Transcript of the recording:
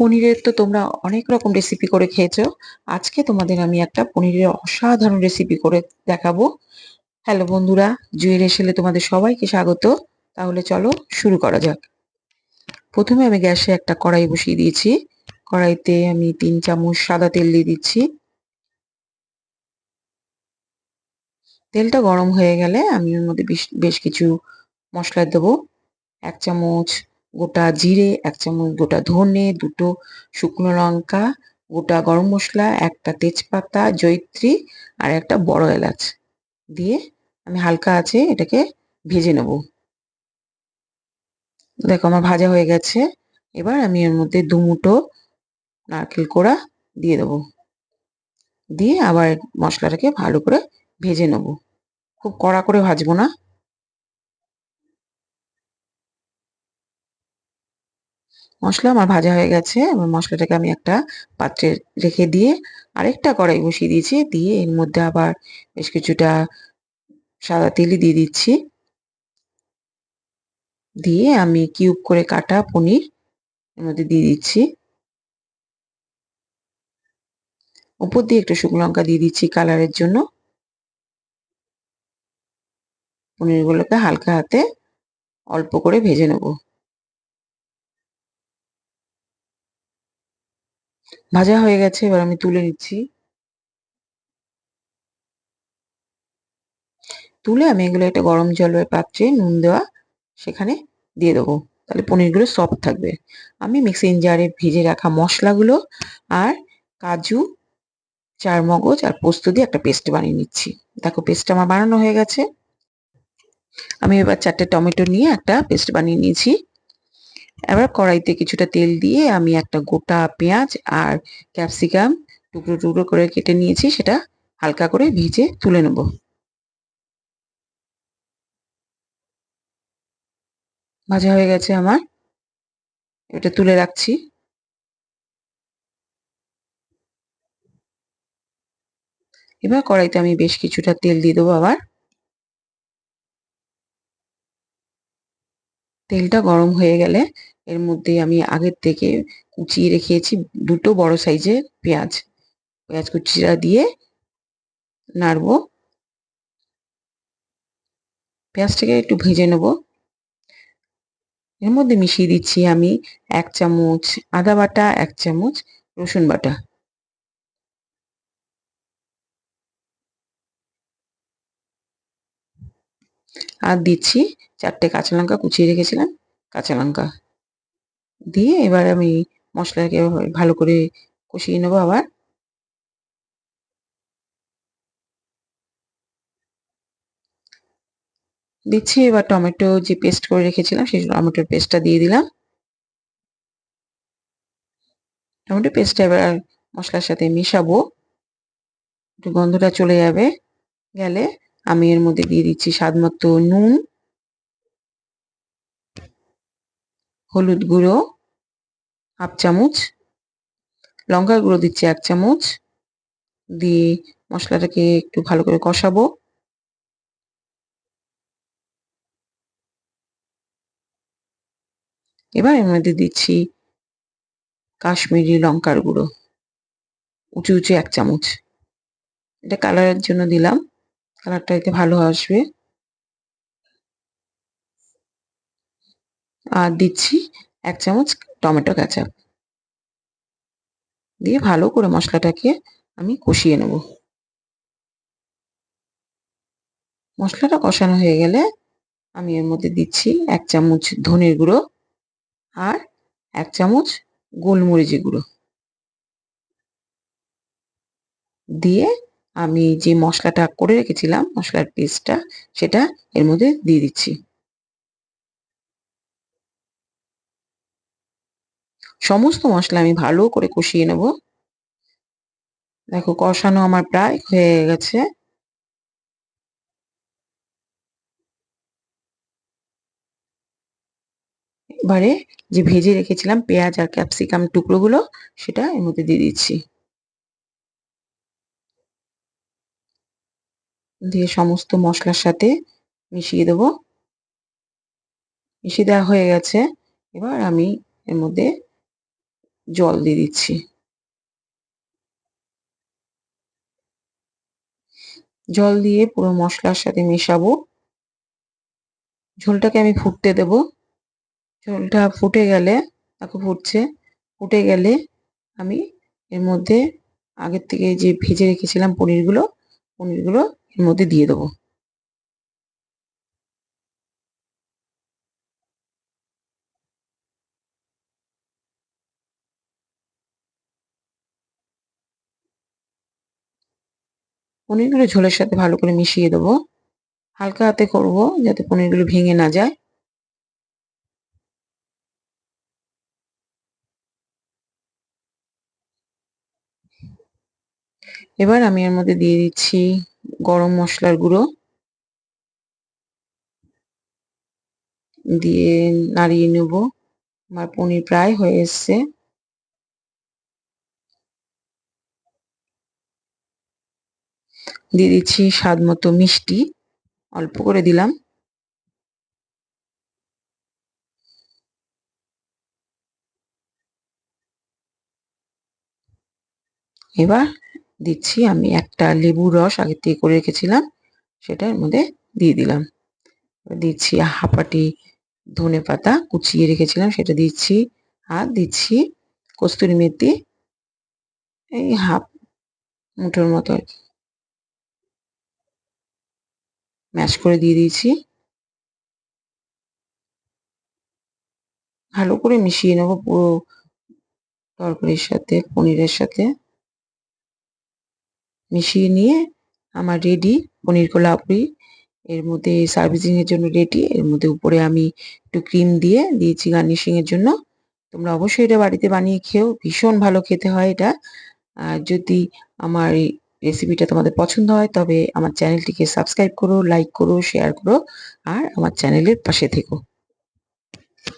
পনিরের তো তোমরা অনেক রকম রেসিপি করে খেয়েছো। আজকে তোমাদের আমি একটা পনিরের অসাধারণ রেসিপি করে দেখাবো। হ্যালো বন্ধুরা, জুয়ের হেসেলে তোমাদের সবাইকে স্বাগত। তাহলে চলো শুরু করা যাক। প্রথমে আমি গ্যাসে একটা কড়াই বসিয়ে দিয়েছি। কড়াইতে আমি 3 চামচ সাদা তেল দিয়ে দিচ্ছি। তেলটা গরম হয়ে গেলে আমি এর মধ্যে বেশ কিছু মশলা দেবো। 1 চামচ গোটা জিরে, 1 চামচ গোটা ধনে, 2টো শুকনো লঙ্কা, গোটা গরম মশলা, একটা তেজপাতা, জয়িত্রী আর একটা বড় এলাচ দিয়ে আমি হালকা আঁচে এটাকে ভেজে নেব। দেখো আমার ভাজা হয়ে গেছে। এবার আমি এর মধ্যে 2 মুঠো নারকেল কোড়া দিয়ে দেবো। দিয়ে আবার মশলাটাকে ভালো করে ভেজে নেব। খুব কড়া করে ভাজবো না। মশলা আমার ভাজা হয়ে গেছে। এবার মশলাটাকে আমি একটা পাত্রে রেখে দিয়ে আরেকটা কড়াই বসিয়ে দিয়েছি। দিয়ে এর মধ্যে আবার বেশ কিছুটা সাদা তেলই দিয়ে দিচ্ছি। দিয়ে আমি কিউব করে কাটা পনির এর মধ্যে দিয়ে দিচ্ছি। উপর দিয়ে একটু শুকনো লঙ্কা দিয়ে দিচ্ছি কালারের জন্য। পনিরগুলোকে হালকা হাতে অল্প করে ভেজে নেব। ভাজা হয়ে গেছে, এবার আমি তুলে নিচ্ছি। তুলে আমি এগুলো একটা গরম জলের পাত্রে নুন দেওয়া সেখানে দিয়ে দেবো। তাহলে পনিরগুলো সফট থাকবে। আমি মিক্সিং জারে ভেজে রাখা মশলাগুলো আর কাজু, চারমগজ আর পোস্ত দিয়ে একটা পেস্ট বানিয়ে নিচ্ছি। দেখো পেস্টটা আমার বানানো হয়ে গেছে। আমি এবার 4টে টমেটো নিয়ে একটা পেস্ট বানিয়ে নিয়েছি। এবার কড়াইতে কিছুটা তেল দিয়ে আমি একটা গোটা পেঁয়াজ আর ক্যাপসিকাম টুকরো টুকরো করে কেটে নিয়েছি, সেটা হালকা করে ভেজে তুলে নেব। ভাজা হয়ে গেছে আমার, এটা তুলে রাখছি। এবার কড়াইতে আমি বেশ কিছুটা তেল দিয়ে দেবো আবার। তেলটা গরম হয়ে গেলে এর মধ্যে আমি আগের থেকে কুচিয়ে রেখেছি 2টো বড় সাইজের পেঁয়াজ। পেঁয়াজ কুচিটা দিয়ে নাড়বো। পেঁয়াজটাকে একটু ভেজে নেব। এর মধ্যে মিশিয়ে দিচ্ছি আমি 1 চামচ আদা বাটা, 1 চামচ রসুন বাটা। আর দিচ্ছি 4টে কাঁচা লঙ্কা কুচিয়ে রেখেছিলাম, কাঁচা লঙ্কা। দিয়ে এবার আমি মশলাটাকে ভালো করে কষিয়ে নেবো আবার। দিচ্ছি এবার টমেটো যে পেস্ট করে রেখেছিলাম সেই টমেটোর পেস্টটা দিয়ে দিলাম। টমেটো পেস্টটা এবার মশলার সাথে মেশাবো। একটু গন্ধটা চলে যাবে, গেলে আমি এর মধ্যে দিয়ে দিচ্ছি স্বাদ মতো নুন, হলুদ গুঁড়ো 1/2 চামচ, লঙ্কার গুঁড়ো দিচ্ছি 1 চামচ। দিয়ে মশলাটাকে একটু ভালো করে কষাবো। এবার এর মধ্যে দিচ্ছি কাশ্মীরি লঙ্কার গুঁড়ো উঁচু উঁচু 1 চামচ। এটা কালারের জন্য দিলাম, কালারটা এতে ভালো আসবে। আর দিচ্ছি 1 চামচ টমেটো কেচাপ। দিয়ে ভালো করে মশলাটাকে আমি কষিয়ে নেব। মশলাটা কষানো হয়ে গেলে আমি এর মধ্যে দিচ্ছি 1 চামচ ধনের গুঁড়ো আর 1 চামচ গোলমরিচের গুঁড়ো। দিয়ে আমি যে মশলাটা করে রেখেছিলাম, মশলার পেস্টটা, সেটা এর মধ্যে দিয়ে দিচ্ছি। সমস্ত মশলা আমি ভালো করে কষিয়ে নেব। দেখো কষানো আমার প্রায় হয়ে গেছে। এবারে যে ভেজে রেখেছিলাম পেঁয়াজ আর ক্যাপসিকাম টুকরোগুলো, সেটা এর মধ্যে দিয়ে দিচ্ছি। দিয়ে সমস্ত মশলার সাথে মিশিয়ে দেবো। মিশিয়ে দেওয়া হয়ে গেছে। এবার আমি এর মধ্যে জল দিয়ে দিচ্ছি। জল দিয়ে পুরো মশলার সাথে মেশাবো। ঝোলটাকে আমি ফুটতে দেব। ঝোলটা ফুটে গেলে, দেখো ফুটছে, ফুটে গেলে আমি এর মধ্যে আগের থেকে যে ভেজে রেখেছিলাম পনিরগুলো এর মধ্যে দিয়ে দেবো। পনিরগুলো ঝোলের সাথে ভালো করে মিশিয়ে দেবো। হালকা হাতে করবো যাতে পনিরগুলো ভেঙে না যায়। এবার আমি এর মধ্যে দিয়ে দিচ্ছি গরম মশলার গুঁড়ো, দিয়ে নাড়িয়ে নেব। আমার পনির প্রায় হয়ে এসছে। দিয়ে দিচ্ছি স্বাদ মতো মিষ্টি, অল্প করে দিলাম। এবার দিচ্ছি আমি একটা লেবুর রস আগে থেকে করে রেখেছিলাম, সেটা এর মধ্যে দিয়ে দিলাম। দিচ্ছি হাফ বাটি ধনে পাতা কুচিয়ে রেখেছিলাম, সেটা দিচ্ছি। আর দিচ্ছি কস্তুরি মেথি, এই হাফ মুঠোর মতো ম্যাশ করে দিয়ে দিয়েছি। ভালো করে মিশিয়ে নেবো পুরো তরকারির সাথে, পনিরের সাথে মিশিয়ে নিয়ে আমার রেডি পনির কোলাপুরি। এর মধ্যে সার্ভিসিং এর জন্য রেডি। এর মধ্যে উপরে আমি একটু ক্রিম দিয়ে দিয়েছি গার্নিশিং এর জন্য। তোমরা অবশ্যই এটা বাড়িতে বানিয়ে খেও, ভীষণ ভালো খেতে হয় এটা। আর যদি আমার এই রেসিপিটা তোমাদের পছন্দ হয় তবে আমার চ্যানেলটিকে সাবস্ক্রাইব করো, লাইক করো, শেয়ার করো আর আমার চ্যানেলের পাশে থেকো।